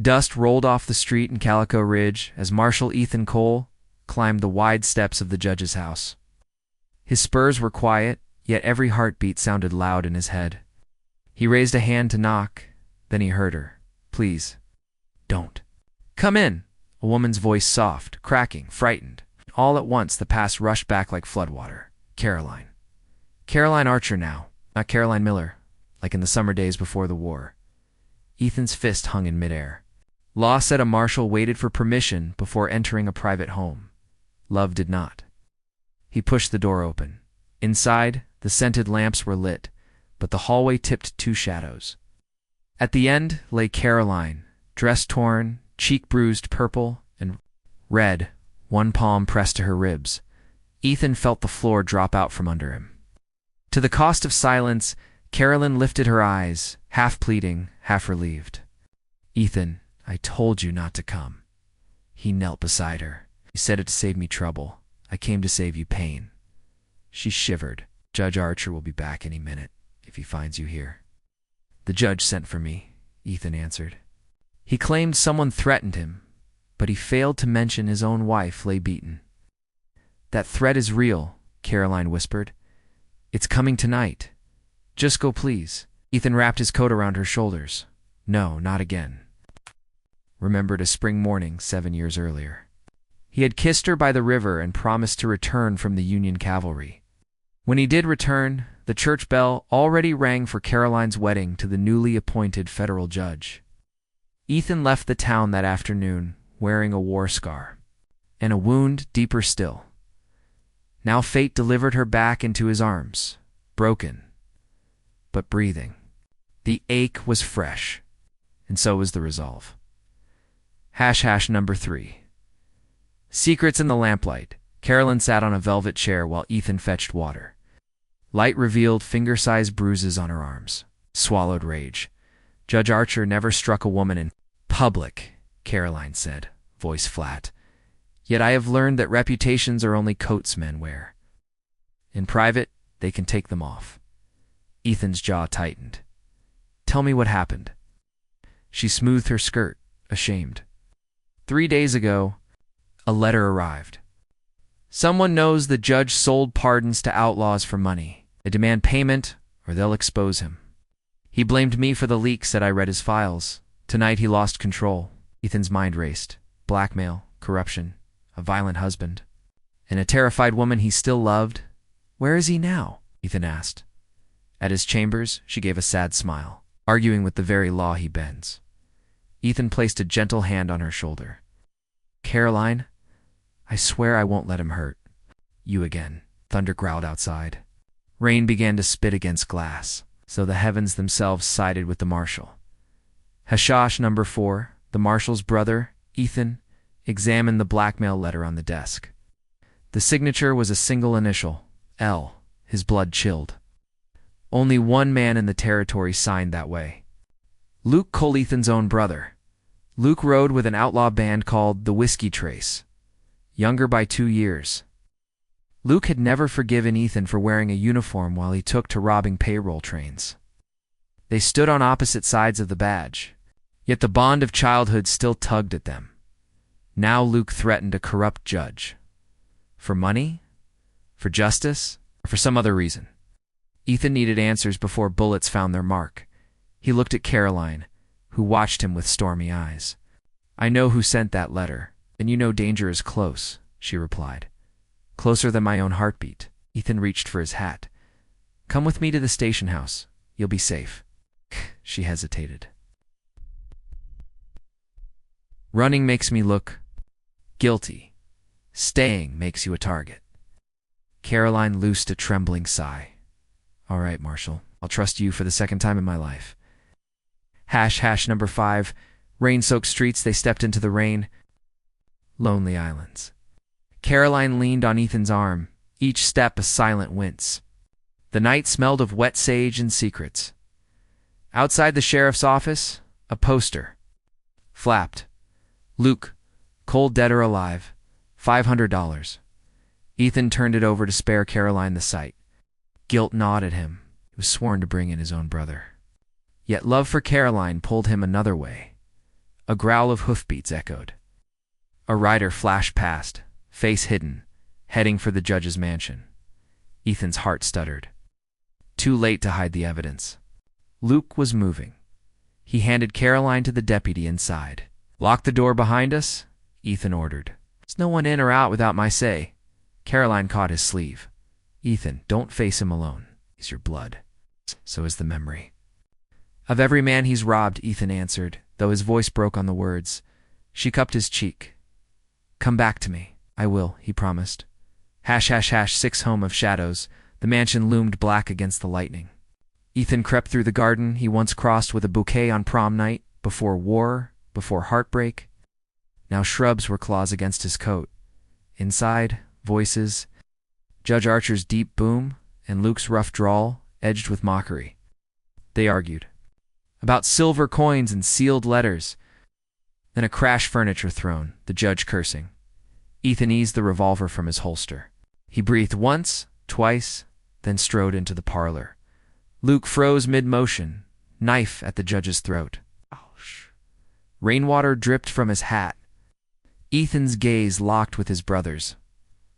Dust rolled off the street in Calico Ridge as Marshal Ethan Cole climbed the wide steps of the judge's house. His spurs were quiet, yet every heartbeat sounded loud in his head. He raised a hand to knock, then he heard her. "Please, don't." "Come in," a woman's voice soft, cracking, frightened. All at once the past rushed back like floodwater. Caroline. Caroline Archer now, not Caroline Miller, like in the summer days before the war. Ethan's fist hung in midair. Law said a marshal waited for permission before entering a private home. Love did not. He pushed the door open. Inside, the scented lamps were lit, but the hallway tipped two shadows. At the end lay Caroline, dress torn, cheek bruised purple and red, one palm pressed to her ribs. Ethan felt the floor drop out from under him. To the cost of silence, Carolyn lifted her eyes, half pleading, half relieved. "Ethan, I told you not to come." He knelt beside her. "You said it to save me trouble. I came to save you pain." She shivered. "Judge Archer will be back any minute, if he finds you here." "The judge sent for me," Ethan answered. He claimed someone threatened him, but he failed to mention his own wife lay beaten. "That threat is real," Caroline whispered. "It's coming tonight. Just go, please." Ethan wrapped his coat around her shoulders. No, not again. Remembered a spring morning 7 years earlier. He had kissed her by the river and promised to return from the Union cavalry. When he did return, the church bell already rang for Caroline's wedding to the newly appointed federal judge. Ethan left the town that afternoon wearing a war scar and a wound deeper still. Now fate delivered her back into his arms, broken, but breathing. The ache was fresh, and so was the resolve. # number 3. Secrets in the lamplight. Carolyn sat on a velvet chair while Ethan fetched water. Light revealed finger-sized bruises on her arms. Swallowed rage. "Judge Archer never struck a woman in public," Caroline said, voice flat. "Yet I have learned that reputations are only coats men wear. In private, they can take them off." Ethan's jaw tightened. "Tell me what happened." She smoothed her skirt, ashamed. 3 days ago, a letter arrived. "Someone knows the judge sold pardons to outlaws for money. They demand payment or they'll expose him. He blamed me for the leak, said I read his files. Tonight he lost control." Ethan's mind raced. Blackmail, corruption, a violent husband, and a terrified woman he still loved. "Where is he now?" Ethan asked. "At his chambers," she gave a sad smile, "arguing with the very law he bends." Ethan placed a gentle hand on her shoulder. "Caroline, I swear I won't let him hurt you again." Thunder growled outside. Rain began to spit against glass, so the heavens themselves sided with the marshal. # number 4, the marshal's brother, Ethan, examined the blackmail letter on the desk. The signature was a single initial, L. His blood chilled. Only one man in the territory signed that way. Luke Cole, Ethan's own brother. Luke rode with an outlaw band called the Whiskey Trace, younger by 2 years. Luke had never forgiven Ethan for wearing a uniform while he took to robbing payroll trains. They stood on opposite sides of the badge, yet the bond of childhood still tugged at them. Now Luke threatened a corrupt judge. For money? For justice? Or for some other reason? Ethan needed answers before bullets found their mark. He looked at Caroline, who watched him with stormy eyes. "I know who sent that letter, and you know danger is close," she replied. "Closer than my own heartbeat." Ethan reached for his hat. "Come with me to the station house. You'll be safe." She hesitated. "Running makes me look guilty. Staying makes you a target." Caroline loosed a trembling sigh. "All right, Marshal. I'll trust you for the second time in my life." # number 5. Rain-soaked streets, they stepped into the rain. Lonely islands. Caroline leaned on Ethan's arm, each step a silent wince. The night smelled of wet sage and secrets. Outside the sheriff's office, a poster flapped. "Luke, cold dead or alive, $500. Ethan turned it over to spare Caroline the sight. Guilt gnawed at him. He was sworn to bring in his own brother. Yet love for Caroline pulled him another way. A growl of hoofbeats echoed. A rider flashed past, face hidden, heading for the judge's mansion. Ethan's heart stuttered. Too late to hide the evidence. Luke was moving. He handed Caroline to the deputy inside. "Lock the door behind us," Ethan ordered. "There's no one in or out without my say." Caroline caught his sleeve. "Ethan, don't face him alone. He's your blood. So is the memory." "Of every man he's robbed," Ethan answered, though his voice broke on the words. She cupped his cheek. "Come back to me." "I will," he promised. Six home of shadows. The mansion loomed black against the lightning. Ethan crept through the garden he once crossed with a bouquet on prom night, before war, before heartbreak. Now shrubs were claws against his coat. Inside, voices. Judge Archer's deep boom and Luke's rough drawl, edged with mockery. They argued. About silver coins and sealed letters. Then a crash furniture thrown, the judge cursing. Ethan eased the revolver from his holster. He breathed once, twice, then strode into the parlor. Luke froze mid-motion, knife at the judge's throat. Ouch. Rainwater dripped from his hat. Ethan's gaze locked with his brother's.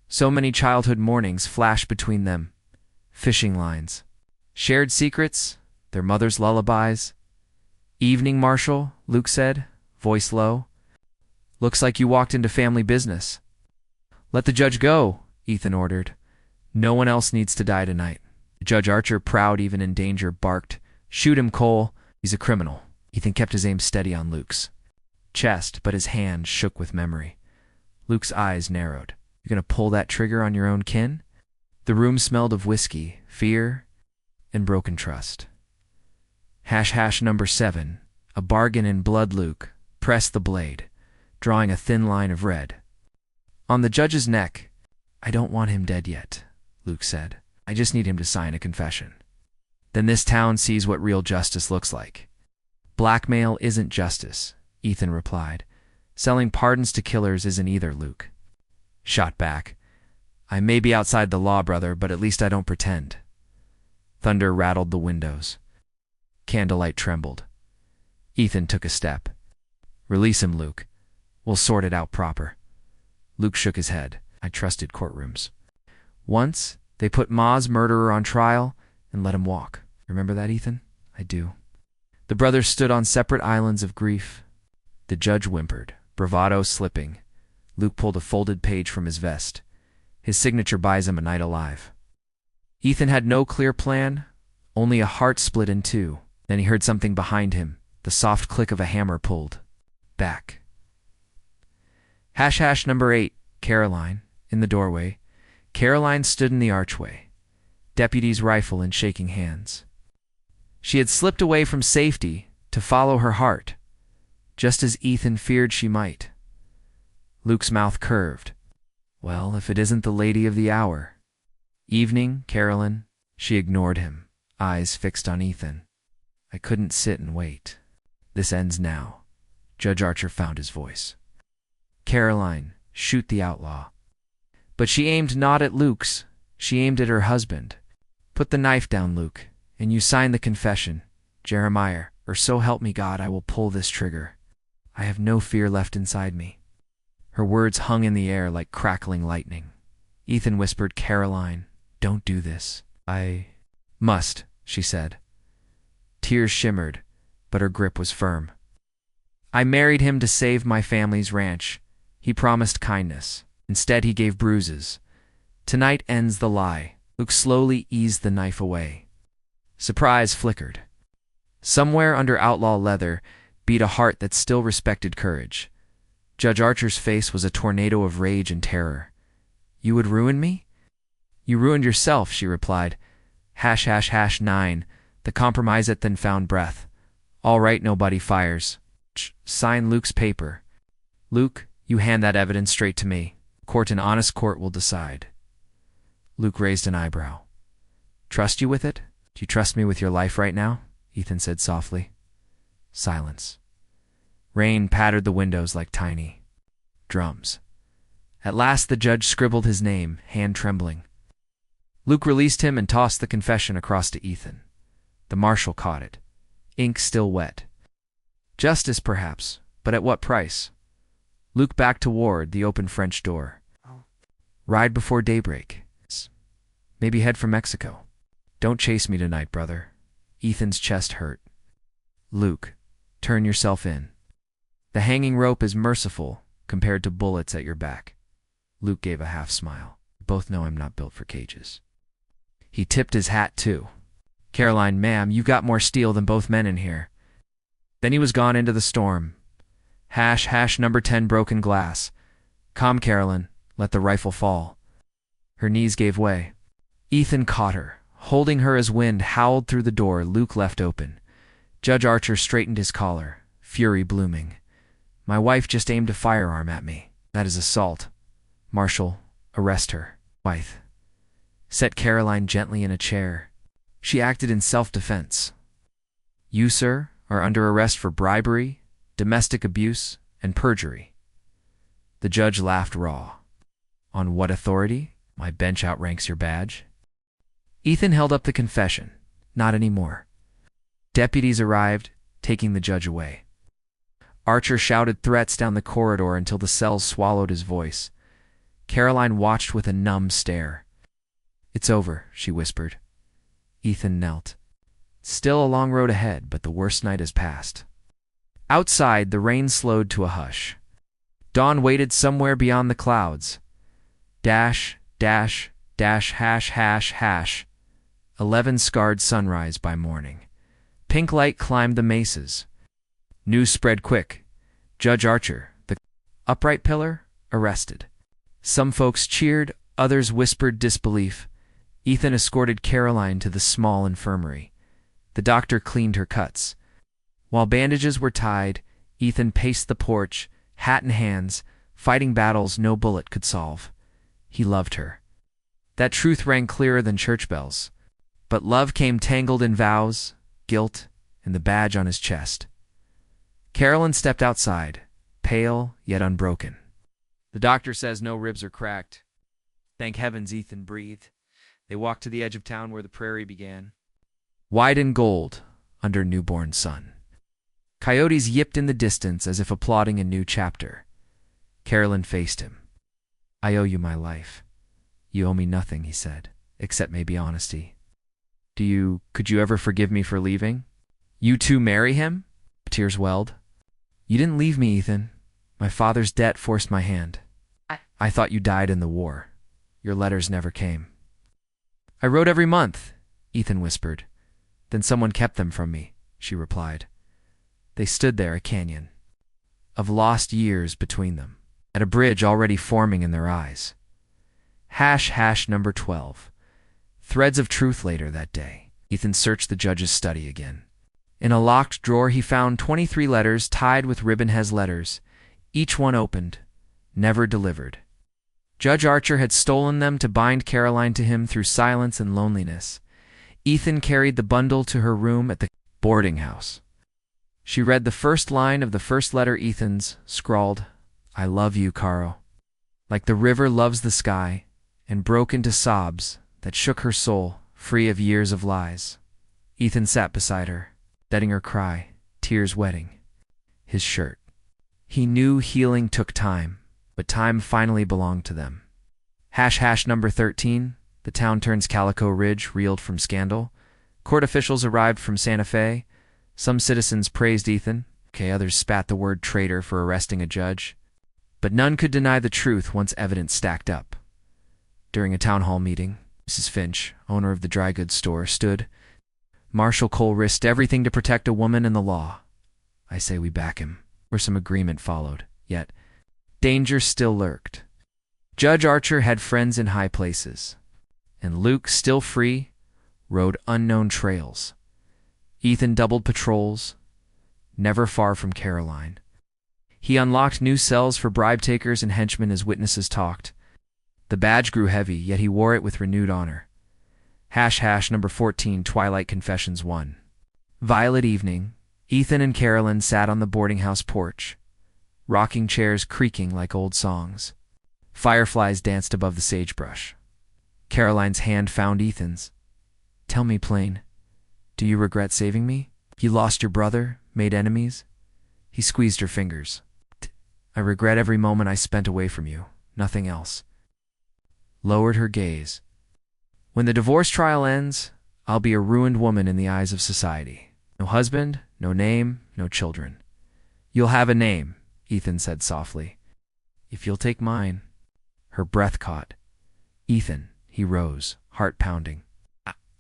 So many childhood mornings flashed between them. Fishing lines. Shared secrets, their mother's lullabies. "Evening, Marshal," Luke said, voice low. "Looks like you walked into family business." "Let the judge go," Ethan ordered. "No one else needs to die tonight." Judge Archer, proud even in danger, barked, "Shoot him, Cole. He's a criminal." Ethan kept his aim steady on Luke's chest, but his hand shook with memory. Luke's eyes narrowed. "You gonna pull that trigger on your own kin?" The room smelled of whiskey, fear, and broken trust. Number 7, a bargain in blood. Luke pressed the blade, drawing a thin line of red. On the judge's neck. "I don't want him dead yet," Luke said. "I just need him to sign a confession. Then this town sees what real justice looks like." "Blackmail isn't justice," Ethan replied. "Selling pardons to killers isn't either," Luke shot back. "I may be outside the law, brother, but at least I don't pretend." Thunder rattled the windows. Candlelight trembled. Ethan took a step. "Release him, Luke. We'll sort it out proper." Luke shook his head. "I trusted courtrooms. Once, they put Ma's murderer on trial and let him walk. Remember that, Ethan?" "I do." The brothers stood on separate islands of grief. The judge whimpered, bravado slipping. Luke pulled a folded page from his vest. His signature buys him a night alive. Ethan had no clear plan, only a heart split in two. Then he heard something behind him, the soft click of a hammer pulled back. Number 8, Caroline, in the doorway. Caroline stood in the archway, deputy's rifle in shaking hands. She had slipped away from safety to follow her heart, just as Ethan feared she might. Luke's mouth curved. "Well, if it isn't the lady of the hour." "Evening, Caroline." She ignored him, eyes fixed on Ethan. "I couldn't sit and wait. This ends now." Judge Archer found his voice. "Caroline, shoot the outlaw." But she aimed not at Luke's, she aimed at her husband. "Put the knife down, Luke, and you sign the confession. Jeremiah, or so help me God, I will pull this trigger. I have no fear left inside me." Her words hung in the air like crackling lightning. Ethan whispered, "Caroline, don't do this." "I must," she said. Tears shimmered, but her grip was firm. "I married him to save my family's ranch. He promised kindness. Instead, he gave bruises. Tonight ends the lie." Luke slowly eased the knife away. Surprise flickered. Somewhere under outlaw leather beat a heart that still respected courage. Judge Archer's face was a tornado of rage and terror. "You would ruin me?" "You ruined yourself," she replied. 9. The compromiseth then found breath. "All right, nobody fires." Sign Luke's paper. "Luke, you hand that evidence straight to me. Court, an honest court, will decide." Luke raised an eyebrow. "Trust you with it? Do you trust me with your life right now?" Ethan said softly. Silence. Rain pattered the windows like tiny drums. At last the judge scribbled his name, hand trembling. Luke released him and tossed the confession across to Ethan. The marshal caught it, ink still wet. "Justice, perhaps, But at what price? Luke backed toward the open French door. Ride before daybreak. Maybe head for Mexico. Don't chase me tonight, brother. Ethan's chest hurt. Luke, turn yourself in. The hanging rope is merciful compared to bullets at your back. Luke gave a half smile. Both know I'm not built for cages. He tipped his hat too. Caroline, ma'am, you've got more steel than both men in here. Then he was gone into the storm. Number 10 broken glass. Calm, Caroline. Let the rifle fall. Her knees gave way. Ethan caught her. Holding her as wind howled through the door Luke left open. Judge Archer straightened his collar, fury blooming. My wife just aimed a firearm at me. That is assault. Marshal, arrest her. Wife. Set Caroline gently in a chair. She acted in self-defense. You, sir, are under arrest for bribery, domestic abuse, and perjury. The judge laughed raw. On what authority? My bench outranks your badge. Ethan held up the confession. Not anymore. Deputies arrived, taking the judge away. Archer shouted threats down the corridor until the cells swallowed his voice. Caroline watched with a numb stare. It's over, she whispered. Ethan knelt. Still a long road ahead, but the worst night has passed. Outside, the rain slowed to a hush. Dawn waited somewhere beyond the clouds. Dash, dash, dash, hash, hash, hash. 11 scarred sunrise by morning. Pink light climbed the mesas. News spread quick. Judge Archer, the upright pillar, arrested. Some folks cheered, others whispered disbelief. Ethan escorted Caroline to the small infirmary. The doctor cleaned her cuts. While bandages were tied, Ethan paced the porch, hat in hands, fighting battles no bullet could solve. He loved her. That truth rang clearer than church bells. But love came tangled in vows, guilt, and the badge on his chest. Caroline stepped outside, pale yet unbroken. The doctor says no ribs are cracked. Thank heavens, Ethan breathed. They walked to the edge of town where the prairie began. White and gold under newborn sun. Coyotes yipped in the distance as if applauding a new chapter. Caroline faced him. I owe you my life. You owe me nothing, he said, except maybe honesty. Could you ever forgive me for leaving? You too marry him? Tears welled. You didn't leave me, Ethan. My father's debt forced my hand. I thought you died in the war. Your letters never came. I wrote every month, Ethan whispered. Then someone kept them from me, she replied. They stood there, a canyon of lost years between them, at a bridge already forming in their eyes. Number 12. Threads of truth later that day. Ethan searched the judge's study again. In a locked drawer he found 23 letters tied with ribbon-hez letters, each one opened, never delivered. Judge Archer had stolen them to bind Caroline to him through silence and loneliness. Ethan carried the bundle to her room at the boarding house. She read the first line of the first letter Ethan's, scrawled, I love you, Caro. Like the river loves the sky, and broke into sobs that shook her soul, free of years of lies. Ethan sat beside her, letting her cry, tears wetting his shirt. He knew healing took time, but time finally belonged to them. Number 13. The town turns Calico Ridge reeled from scandal. Court officials arrived from Santa Fe. Some citizens praised Ethan. Others spat the word traitor for arresting a judge. But none could deny the truth once evidence stacked up. During a town hall meeting, Mrs. Finch, owner of the dry goods store, stood. Marshal Cole risked everything to protect a woman and the law. I say we back him. Where some agreement followed, yet danger still lurked. Judge Archer had friends in high places, and Luke, still free, rode unknown trails. Ethan doubled patrols, never far from Caroline. He unlocked new cells for bribe takers and henchmen as witnesses talked. The badge grew heavy, yet he wore it with renewed honor. Number 14, Twilight Confessions 1. Violet evening, Ethan and Caroline sat on the boarding house porch, rocking chairs creaking like old songs. Fireflies danced above the sagebrush. Caroline's hand found Ethan's. Tell me plain, do you regret saving me? You lost your brother, made enemies? He squeezed her fingers. I regret every moment I spent away from you, nothing else. Lowered her gaze. When the divorce trial ends, I'll be a ruined woman in the eyes of society. No husband, no name, no children. You'll have a name, Ethan said softly. If you'll take mine. Her breath caught. Ethan, he rose, heart pounding.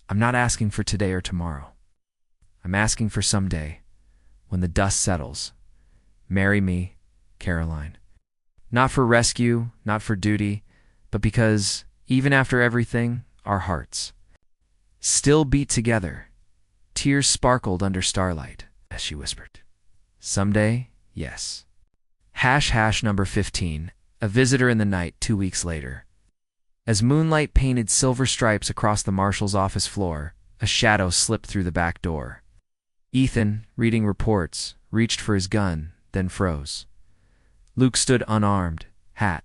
I'm not asking for today or tomorrow. I'm asking for someday, when the dust settles. Marry me, Caroline. Not for rescue, not for duty, but because, even after everything, our hearts still beat together. Tears sparkled under starlight as she whispered. Someday, yes. Number 15, a visitor in the night 2 weeks later. As moonlight painted silver stripes across the Marshal's office floor, a shadow slipped through the back door. Ethan, reading reports, reached for his gun, then froze. Luke stood unarmed, hat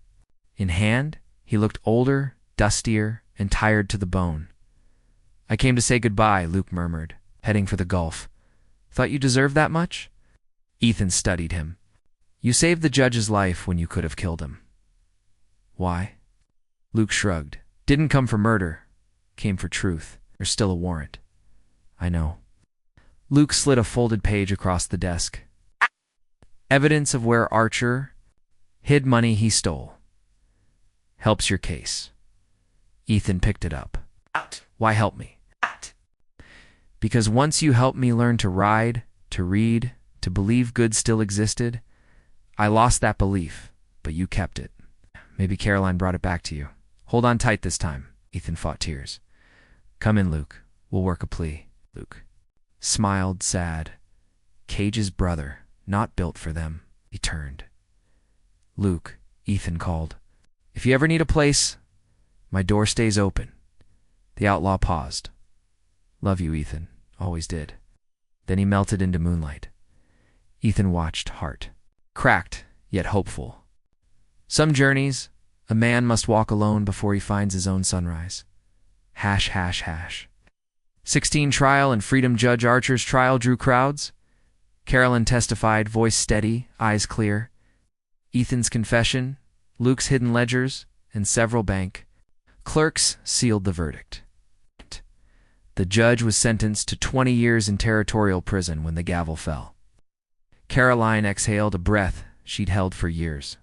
in hand. He looked older, dustier, and tired to the bone. I came to say goodbye, Luke murmured, heading for the Gulf. Thought you deserved that much? Ethan studied him. You saved the judge's life when you could have killed him. Why? Luke shrugged. Didn't come for murder. Came for truth. There's still a warrant. I know. Luke slid a folded page across the desk. Evidence of where Archer hid money he stole. Helps your case. Ethan picked it up. Out. Why help me? Out. Because once you helped me learn to ride, to read, to believe good still existed, I lost that belief, but you kept it. Maybe Caroline brought it back to you. Hold on tight this time. Ethan fought tears. Come in, Luke. We'll work a plea. Luke smiled, sad. Cage's brother, not built for them. He turned. Luke, Ethan called. If you ever need a place, my door stays open. The outlaw paused. Love you, Ethan. Always did. Then he melted into moonlight. Ethan watched, heart cracked, yet hopeful. Some journeys, a man must walk alone before he finds his own sunrise. 16 trial and Freedom Judge Archer's trial drew crowds. Carolyn testified, voice steady, eyes clear. Ethan's confession, Luke's hidden ledgers, and several bank clerks sealed the verdict. The judge was sentenced to 20 years in territorial prison when the gavel fell. Caroline exhaled a breath she'd held for years.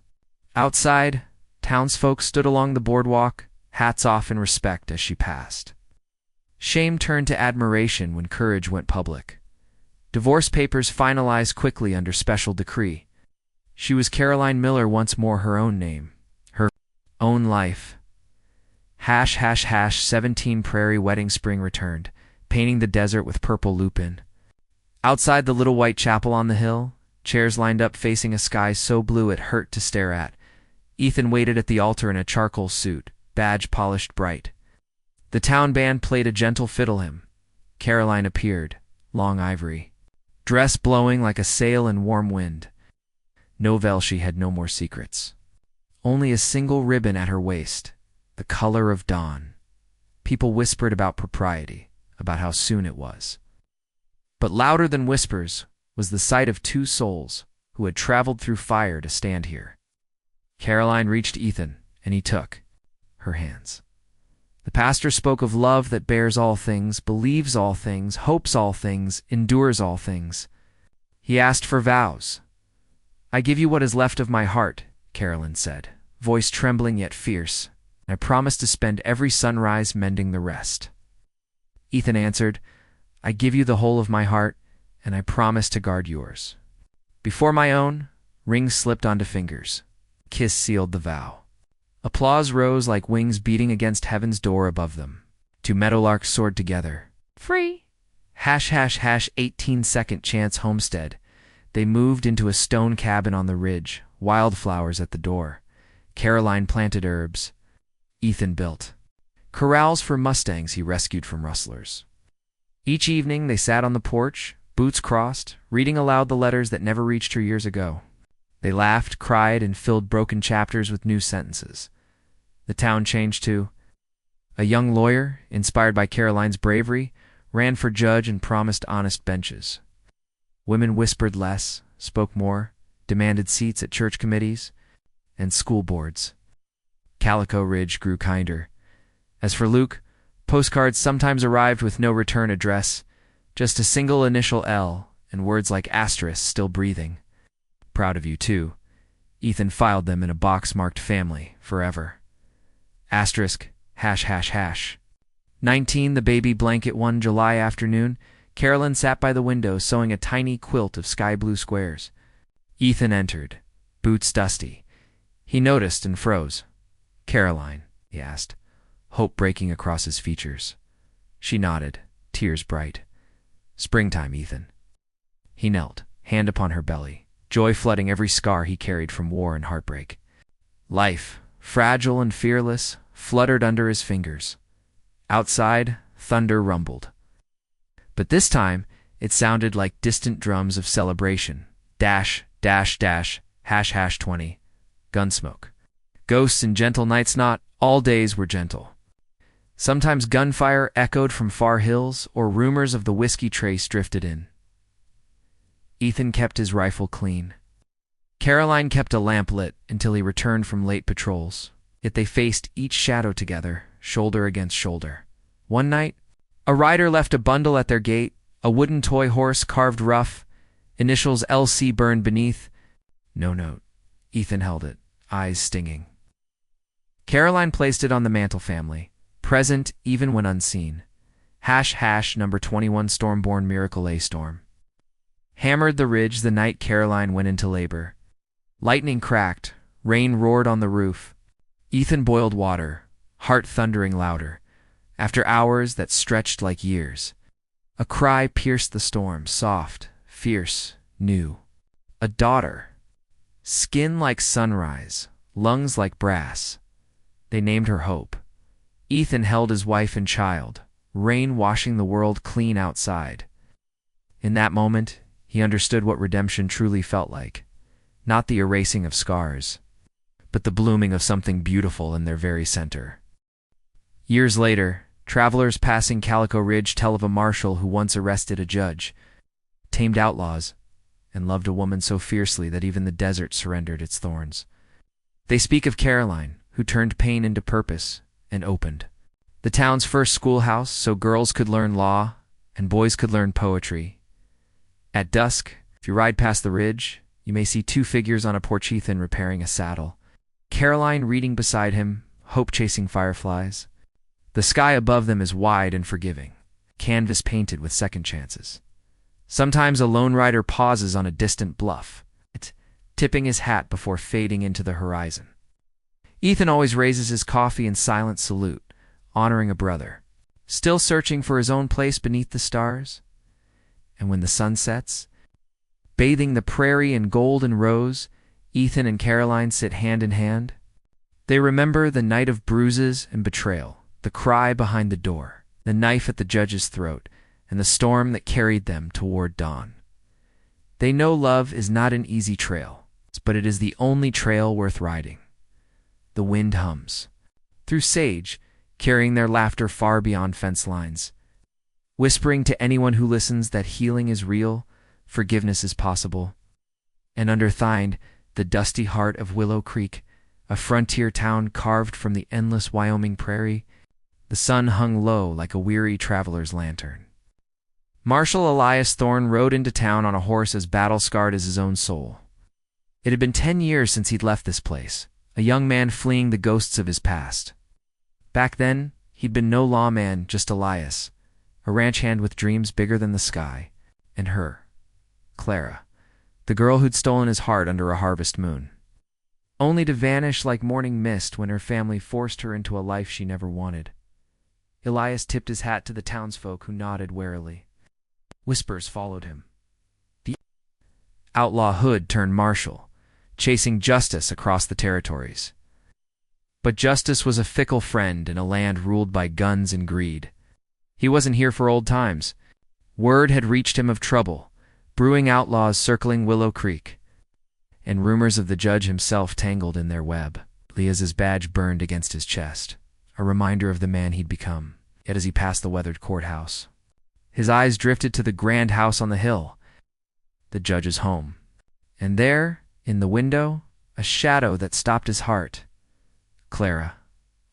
Outside, townsfolk stood along the boardwalk, hats off in respect as she passed. Shame turned to admiration when courage went public. Divorce papers finalized quickly under special decree. She was Caroline Miller once more, her own name, her own life. 17 Prairie Wedding Spring returned, painting the desert with purple lupin. Outside the little white chapel on the hill, chairs lined up facing a sky so blue it hurt to stare at. Ethan waited at the altar in a charcoal suit, badge polished bright. The town band played a gentle fiddle hymn. Caroline appeared, long ivory, dress blowing like a sail in warm wind. No veil, she had no more secrets. Only a single ribbon at her waist, the color of dawn. People whispered about propriety, about how soon it was. But louder than whispers was the sight of two souls who had traveled through fire to stand here. Caroline reached Ethan, and he took her hands. The pastor spoke of love that bears all things, believes all things, hopes all things, endures all things. He asked for vows. I give you what is left of my heart, Caroline said, voice trembling yet fierce. I promise to spend every sunrise mending the rest. Ethan answered, I give you the whole of my heart, and I promise to guard yours. Before my own, rings slipped onto fingers. Kiss sealed the vow. Applause rose like wings beating against heaven's door above them. Two meadowlarks soared together. Free! 18-second chance homestead. They moved into a stone cabin on the ridge, wildflowers at the door. Caroline planted herbs. Ethan built corrals for mustangs he rescued from rustlers. Each evening they sat on the porch, boots crossed, reading aloud the letters that never reached her years ago. They laughed, cried, and filled broken chapters with new sentences. The town changed too. A young lawyer, inspired by Caroline's bravery, ran for judge and promised honest benches. Women whispered less, spoke more, demanded seats at church committees and school boards. Calico Ridge grew kinder. As for Luke, postcards sometimes arrived with no return address, just a single initial L and words like asterisk still breathing. Proud of you, too. Ethan filed them in a box marked family forever. Asterisk, ###. 19 The baby blanket. One July afternoon, Carolyn sat by the window sewing a tiny quilt of sky blue squares. Ethan entered, boots dusty. He noticed and froze. "Caroline," he asked, hope breaking across his features. She nodded, tears bright. "Springtime, Ethan." He knelt, hand upon her belly, joy flooding every scar he carried from war and heartbreak. Life, fragile and fearless, fluttered under his fingers. Outside, thunder rumbled. But this time, it sounded like distant drums of celebration. ###, ###20. Gunsmoke. Ghosts and gentle nights. Not all days were gentle. Sometimes gunfire echoed from far hills, or rumors of the whiskey trace drifted in. Ethan kept his rifle clean. Caroline kept a lamp lit until he returned from late patrols. Yet they faced each shadow together, shoulder against shoulder. One night, a rider left a bundle at their gate, a wooden toy horse carved rough, initials LC burned beneath. No note. Ethan held it, eyes stinging. Caroline placed it on the mantle family, present even when unseen. ## number 21 Stormborn Miracle A Storm. Hammered the ridge the night Caroline went into labor. Lightning cracked, rain roared on the roof. Ethan boiled water, heart thundering louder. After hours that stretched like years, a cry pierced the storm, soft, fierce, new. A daughter. Skin like sunrise, lungs like brass. They named her Hope. Ethan held his wife and child, rain washing the world clean outside. In that moment, he understood what redemption truly felt like. Not the erasing of scars, but the blooming of something beautiful in their very center. Years later, travelers passing Calico Ridge tell of a marshal who once arrested a judge, tamed outlaws, and loved a woman so fiercely that even the desert surrendered its thorns. They speak of Caroline, who turned pain into purpose and opened the town's first schoolhouse so girls could learn law and boys could learn poetry. At dusk, if you ride past the ridge, you may see two figures on a porch, Ethan repairing a saddle, Caroline reading beside him, Hope chasing fireflies. The sky above them is wide and forgiving, canvas painted with second chances. Sometimes a lone rider pauses on a distant bluff, tipping his hat before fading into the horizon. Ethan always raises his coffee in silent salute, honoring a brother, still searching for his own place beneath the stars. And when the sun sets, bathing the prairie in gold and rose, Ethan and Caroline sit hand in hand. They remember the night of bruises and betrayal, the cry behind the door, the knife at the judge's throat, and the storm that carried them toward dawn. They know love is not an easy trail, but it is the only trail worth riding. The wind hums through sage, carrying their laughter far beyond fence lines, whispering to anyone who listens that healing is real, forgiveness is possible. And under Thine, the dusty heart of Willow Creek, a frontier town carved from the endless Wyoming prairie, the sun hung low like a weary traveler's lantern. Marshal Elias Thorne rode into town on a horse as battle-scarred as his own soul. It had been 10 years since he'd left this place, a young man fleeing the ghosts of his past. Back then, he'd been no lawman, just Elias, a ranch hand with dreams bigger than the sky, and her, Clara, the girl who'd stolen his heart under a harvest moon, only to vanish like morning mist when her family forced her into a life she never wanted. Elias tipped his hat to the townsfolk who nodded warily. Whispers followed him. The outlaw Hood turned marshal, chasing justice across the territories. But justice was a fickle friend in a land ruled by guns and greed. He wasn't here for old times. Word had reached him of trouble, brewing outlaws circling Willow Creek, and rumors of the judge himself tangled in their web. Leah's badge burned against his chest, a reminder of the man he'd become. Yet as he passed the weathered courthouse, his eyes drifted to the grand house on the hill, the judge's home. And there, in the window, a shadow that stopped his heart. Clara,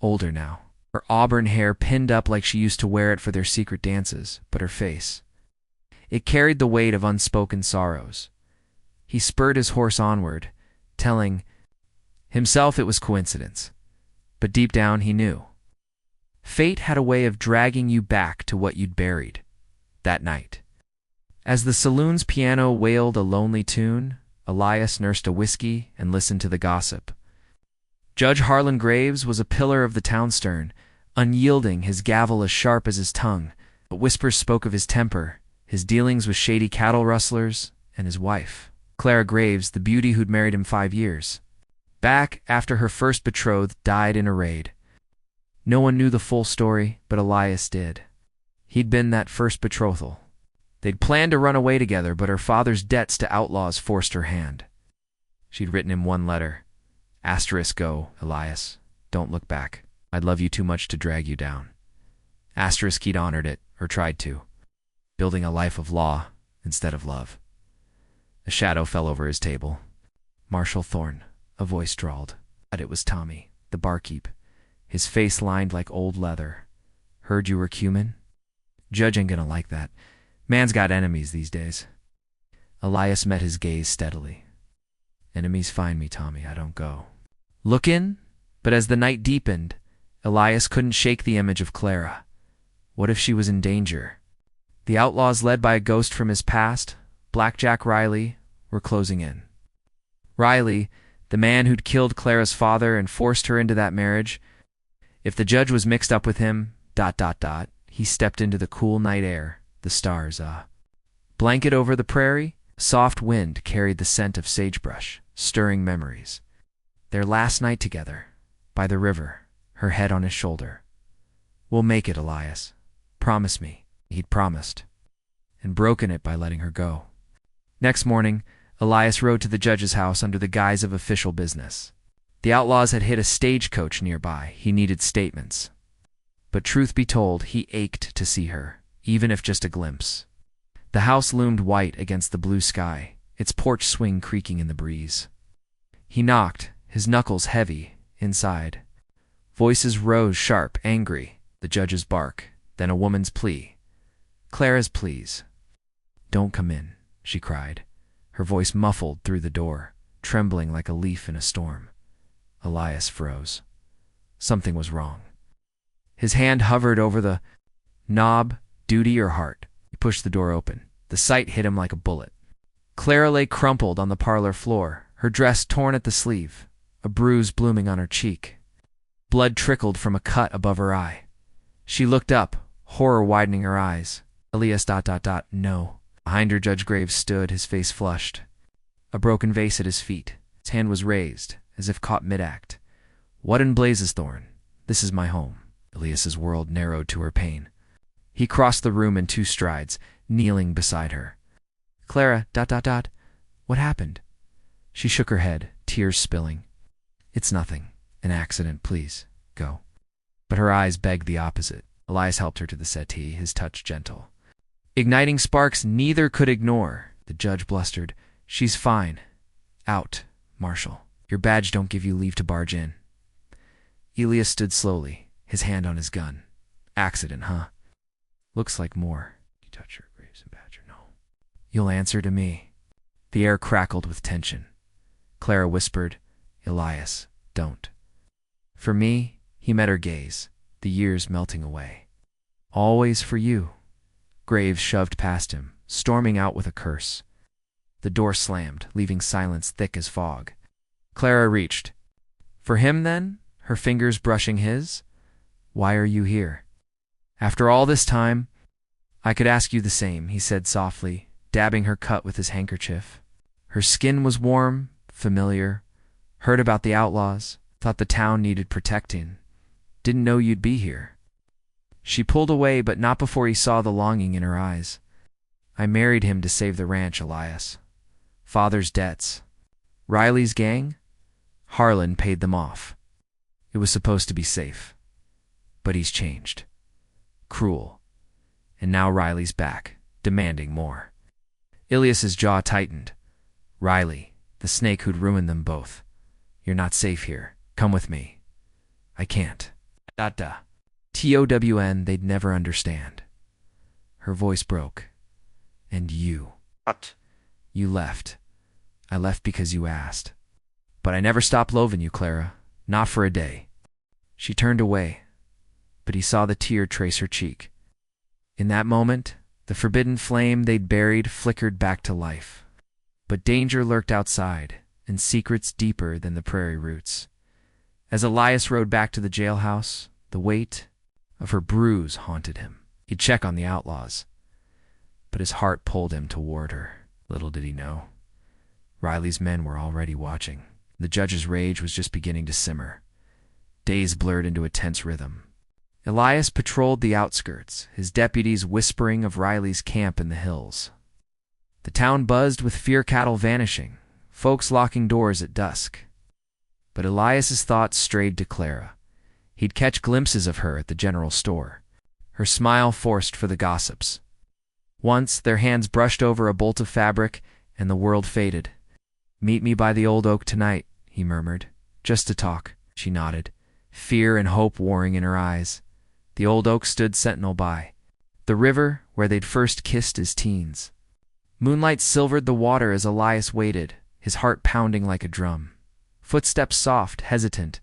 older now, her auburn hair pinned up like she used to wear it for their secret dances, but her face, it carried the weight of unspoken sorrows. He spurred his horse onward, telling himself it was coincidence, but deep down he knew. Fate had a way of dragging you back to what you'd buried that night. As the saloon's piano wailed a lonely tune, Elias nursed a whiskey and listened to the gossip. Judge Harlan Graves was a pillar of the town stern, unyielding, his gavel as sharp as his tongue, but whispers spoke of his temper, his dealings with shady cattle rustlers, and his wife, Clara Graves, the beauty who'd married him 5 years back after her first betrothed died in a raid. No one knew the full story, but Elias did. He'd been that first betrothal. They'd planned to run away together, but her father's debts to outlaws forced her hand. She'd written him one letter. Go, Elias. Don't look back. I'd love you too much to drag you down. He'd honored it, or tried to, building a life of law instead of love. A shadow fell over his table. Marshal Thorne, a voice drawled. But it was Tommy, the barkeep, his face lined like old leather. Heard you were cumin? Judge ain't gonna like that. Man's got enemies these days. Elias met his gaze steadily. Enemies find me, Tommy. I don't go. Look in? But as the night deepened, Elias couldn't shake the image of Clara. What if she was in danger? The outlaws, led by a ghost from his past, Blackjack Riley, were closing in. Riley, the man who'd killed Clara's father and forced her into that marriage. If the judge was mixed up with him, ... he stepped into the cool night air, the stars, blanket over the prairie. Soft wind carried the scent of sagebrush, stirring memories. Their last night together, by the river, her head on his shoulder. We'll make it, Elias. Promise me. He'd promised, and broken it by letting her go. Next morning, Elias rode to the judge's house under the guise of official business. The outlaws had hit a stagecoach nearby. He needed statements. But truth be told, he ached to see her, even if just a glimpse. The house loomed white against the blue sky, its porch swing creaking in the breeze. He knocked, his knuckles heavy, inside. Voices rose sharp, angry, the judge's bark, then a woman's plea. Clara's pleas. Don't come in, she cried, her voice muffled through the door, trembling like a leaf in a storm. Elias froze. Something was wrong. His hand hovered over the knob, duty or heart. He pushed the door open. The sight hit him like a bullet. Clara lay crumpled on the parlor floor, her dress torn at the sleeve, a bruise blooming on her cheek. Blood trickled from a cut above her eye. She looked up, horror widening her eyes. Elias ... No. Behind her, Judge Graves stood, his face flushed. A broken vase at his feet. His hand was raised, as if caught mid-act. What in blazes, Thorne? This is my home. Elias's world narrowed to her pain. He crossed the room in 2 strides, kneeling beside her. Clara ... What happened? She shook her head, tears spilling. It's nothing. An accident, please. Go. But her eyes begged the opposite. Elias helped her to the settee, his touch gentle. Igniting sparks neither could ignore, the judge blustered. She's fine. Out, Marshal. Your badge don't give you leave to barge in. Elias stood slowly, his hand on his gun. Accident, huh? Looks like more. You touch her, Graves and Badger, no. You'll answer to me. The air crackled with tension. Clara whispered, Elias, don't. For me, he met her gaze, the years melting away. Always for you. Graves shoved past him, storming out with a curse. The door slammed, leaving silence thick as fog. Clara reached. For him, then? Her fingers brushing his? Why are you here? After all this time, I could ask you the same, he said softly, dabbing her cut with his handkerchief. Her skin was warm, familiar. Heard about the outlaws, thought the town needed protecting. Didn't know you'd be here. She pulled away, but not before he saw the longing in her eyes. I married him to save the ranch, Elias. Father's debts. Riley's gang? Harlan paid them off. It was supposed to be safe. But he's changed. Cruel. And now Riley's back, demanding more. Elias's jaw tightened. Riley, the snake who'd ruined them both. You're not safe here. Come with me. I can't. TOWN, they'd never understand. Her voice broke. And you. What? You left. I left because you asked. But I never stopped loving you, Clara. Not for a day. She turned away, but he saw the tear trace her cheek. In that moment, the forbidden flame they'd buried flickered back to life. But danger lurked outside, and secrets deeper than the prairie roots. As Elias rode back to the jailhouse, the weight of her bruise haunted him. He'd check on the outlaws, but his heart pulled him toward her. Little did he know, Riley's men were already watching. The judge's rage was just beginning to simmer. Days blurred into a tense rhythm. Elias patrolled the outskirts, his deputies whispering of Riley's camp in the hills. The town buzzed with fear cattle vanishing, folks locking doors at dusk. But Elias's thoughts strayed to Clara. He'd catch glimpses of her at the general store, her smile forced for the gossips. Once, their hands brushed over a bolt of fabric, and the world faded. "Meet me by the old oak tonight," he murmured. "Just to talk." She nodded, fear and hope warring in her eyes. The old oak stood sentinel by the river where they'd first kissed as teens. Moonlight silvered the water as Elias waited, his heart pounding like a drum. Footsteps soft, hesitant.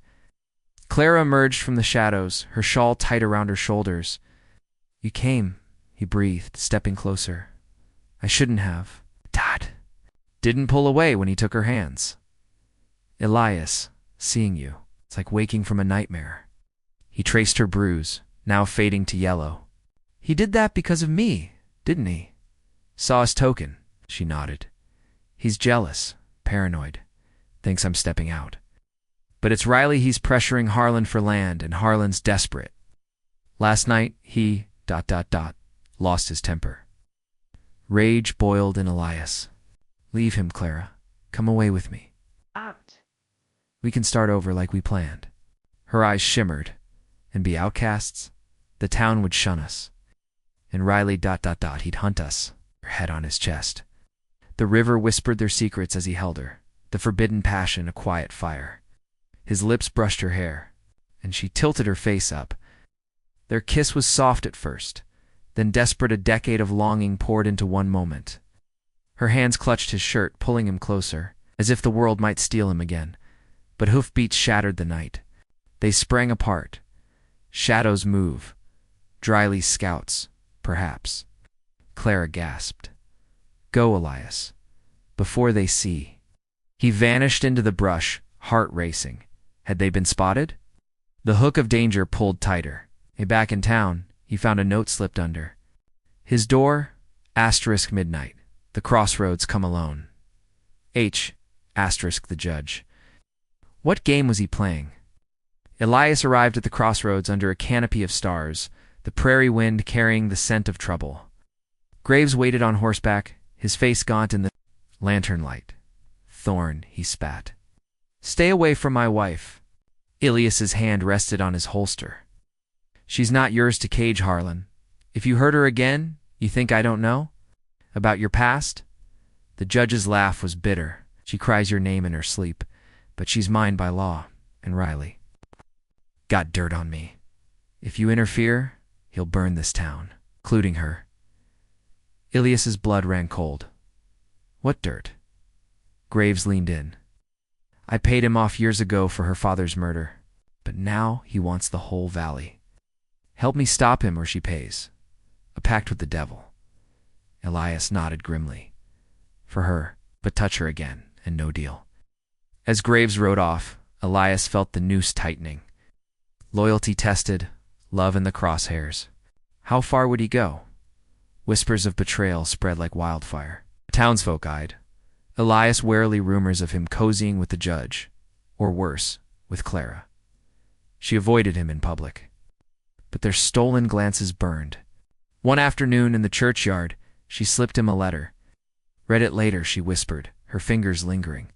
Clara emerged from the shadows, her shawl tight around her shoulders. "You came," he breathed, stepping closer. "I shouldn't have." Dad didn't pull away when he took her hands. "Elias, seeing you, it's like waking from a nightmare." He traced her bruise, now fading to yellow. "He did that because of me, didn't he?" "Saw his token," she nodded. "He's jealous, paranoid, thinks I'm stepping out. But it's Riley he's pressuring Harlan for land, and Harlan's desperate. Last night, he... lost his temper." Rage boiled in Elias. "Leave him, Clara. Come away with me. Out. We can start over like we planned." Her eyes shimmered. "And be outcasts? The town would shun us. And Riley... he'd hunt us." Her head on his chest. The river whispered their secrets as he held her, the forbidden passion a quiet fire. His lips brushed her hair, and she tilted her face up. Their kiss was soft at first, then desperate. A decade of longing poured into one moment. Her hands clutched his shirt, pulling him closer, as if the world might steal him again. But hoofbeats shattered the night. They sprang apart. Shadows move. Riley's scouts, perhaps. Clara gasped. "Go, Elias, before they see." He vanished into the brush, heart racing. Had they been spotted? The hook of danger pulled tighter. Back in town, he found a note slipped under. His door, *midnight. The crossroads, come alone. H, the judge. What game was he playing? Elias arrived at the crossroads under a canopy of stars, the prairie wind carrying the scent of trouble. Graves waited on horseback, his face gaunt in the lantern light. "Thorn," he spat. "Stay away from my wife." Ilias's hand rested on his holster. "She's not yours to cage, Harlan. If you hurt her again, you think I don't know? About your past?" The judge's laugh was bitter. "She cries your name in her sleep, but she's mine by law, and Riley got dirt on me. If you interfere, he'll burn this town, including her." Ilias's blood ran cold. "What dirt?" Graves leaned in. "I paid him off years ago for her father's murder, but now he wants the whole valley. Help me stop him or she pays. A pact with the devil." Elias nodded grimly. "For her, but touch her again, and no deal." As Graves rode off, Elias felt the noose tightening. Loyalty tested, love in the crosshairs. How far would he go? Whispers of betrayal spread like wildfire. Townsfolk eyed. Elias warily rumors of him cozying with the judge, or worse, with Clara. She avoided him in public. But their stolen glances burned. One afternoon in the churchyard, she slipped him a letter. Read it later, she whispered, her fingers lingering.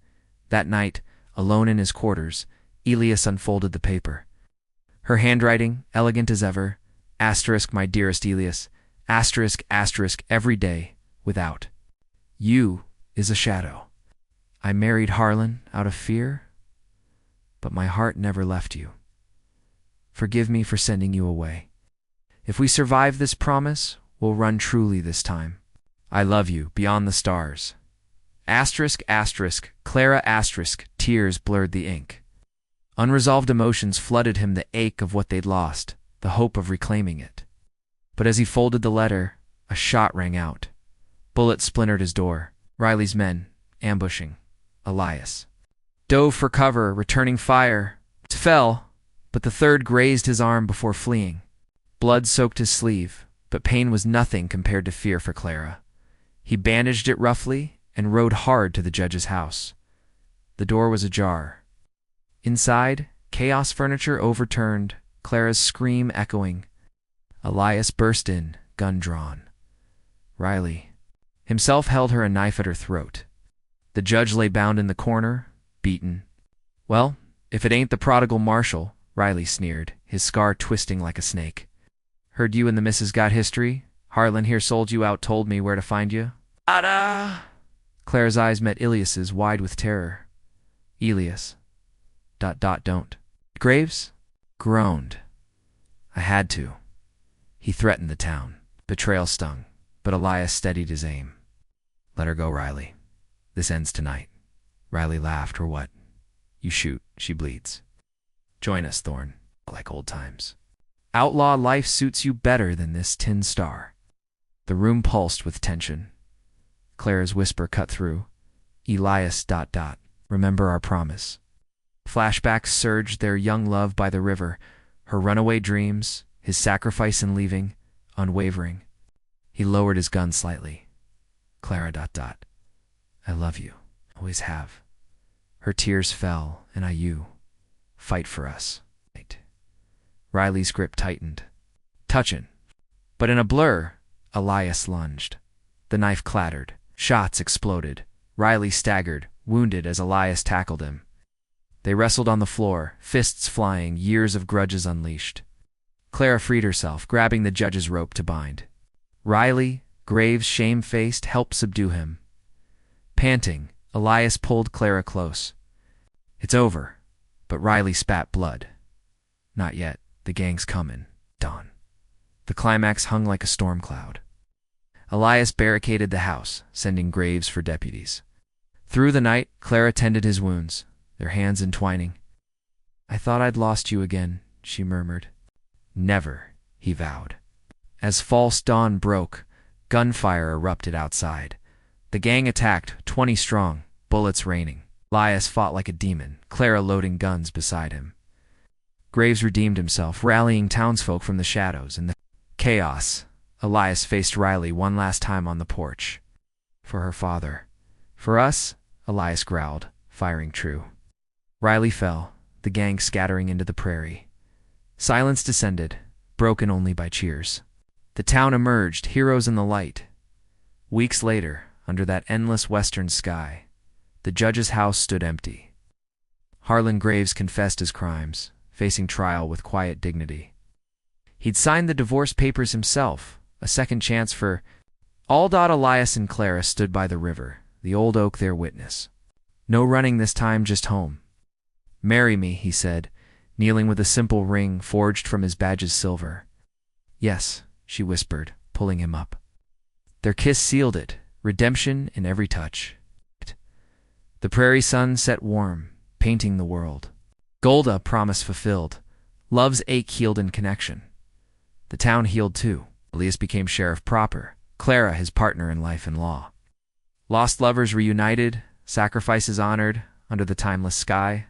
That night, alone in his quarters, Elias unfolded the paper. Her handwriting, elegant as ever, * my dearest Elias, *, every day, without. You is a shadow. I married Harlan out of fear, but my heart never left you. Forgive me for sending you away. If we survive this promise, we'll run truly this time. I love you beyond the stars. Asterisk, asterisk, Clara asterisk, tears blurred the ink. Unresolved emotions flooded him, the ache of what they'd lost, the hope of reclaiming it. But as he folded the letter, a shot rang out. Bullets splintered his door. Riley's men, ambushing. Elias dove for cover, returning fire. Fell, but the third grazed his arm before fleeing. Blood soaked his sleeve, but pain was nothing compared to fear for Clara. He bandaged it roughly and rode hard to the judge's house. The door was ajar. Inside, chaos, furniture overturned, Clara's scream echoing. Elias burst in, gun drawn. Riley himself held her, a knife at her throat. The judge lay bound in the corner, beaten. Well, if it ain't the prodigal Marshal, Riley sneered, his scar twisting like a snake. Heard you and the missus got history? Harlan here sold you out, told me where to find you. Ada! Clara's eyes met Elias's, wide with terror. Elias. Don't. Graves? Groaned. I had to. He threatened the town. Betrayal stung, but Elias steadied his aim. Let her go, Riley. This ends tonight. Riley laughed. Or what? You shoot, she bleeds. Join us, Thorn, like old times. Outlaw life suits you better than this tin star. The room pulsed with tension. Clara's whisper cut through. Elias. Remember our promise. Flashbacks surged, their young love by the river, her runaway dreams, his sacrifice in leaving, unwavering. He lowered his gun slightly. Clara. I love you. Always have. Her tears fell, and you. Fight for us. Riley's grip tightened. Touchin'. But in a blur, Elias lunged. The knife clattered. Shots exploded. Riley staggered, wounded as Elias tackled him. They wrestled on the floor, fists flying, years of grudges unleashed. Clara freed herself, grabbing the judge's rope to bind. Riley, Graves, shame-faced, helped subdue him. Panting, Elias pulled Clara close. It's over, but Riley spat blood. Not yet. The gang's comin'. Dawn. The climax hung like a storm cloud. Elias barricaded the house, sending Graves for deputies. Through the night, Clara tended his wounds, their hands entwining. I thought I'd lost you again, she murmured. Never, he vowed. As false dawn broke, gunfire erupted outside. The gang attacked, 20 strong, bullets raining. Elias fought like a demon, Clara loading guns beside him. Graves redeemed himself, rallying townsfolk from the shadows. In the chaos, Elias faced Riley one last time on the porch. For her father. For us, Elias growled, firing true. Riley fell, the gang scattering into the prairie. Silence descended, broken only by cheers. The town emerged, heroes in the light. Weeks later, under that endless western sky, the judge's house stood empty. Harlan Graves confessed his crimes, facing trial with quiet dignity. He'd signed the divorce papers himself, a second chance for all. Elias and Clara stood by the river, the old oak their witness. No running this time, just home. Marry me, he said, kneeling with a simple ring forged from his badge's silver. Yes, she whispered, pulling him up. Their kiss sealed it, redemption in every touch. The prairie sun set warm, painting the world. Golda, promise fulfilled. Love's ache healed in connection. The town healed too. Elias became sheriff proper. Clara, his partner in life and law. Lost lovers reunited, sacrifices honored under the timeless sky.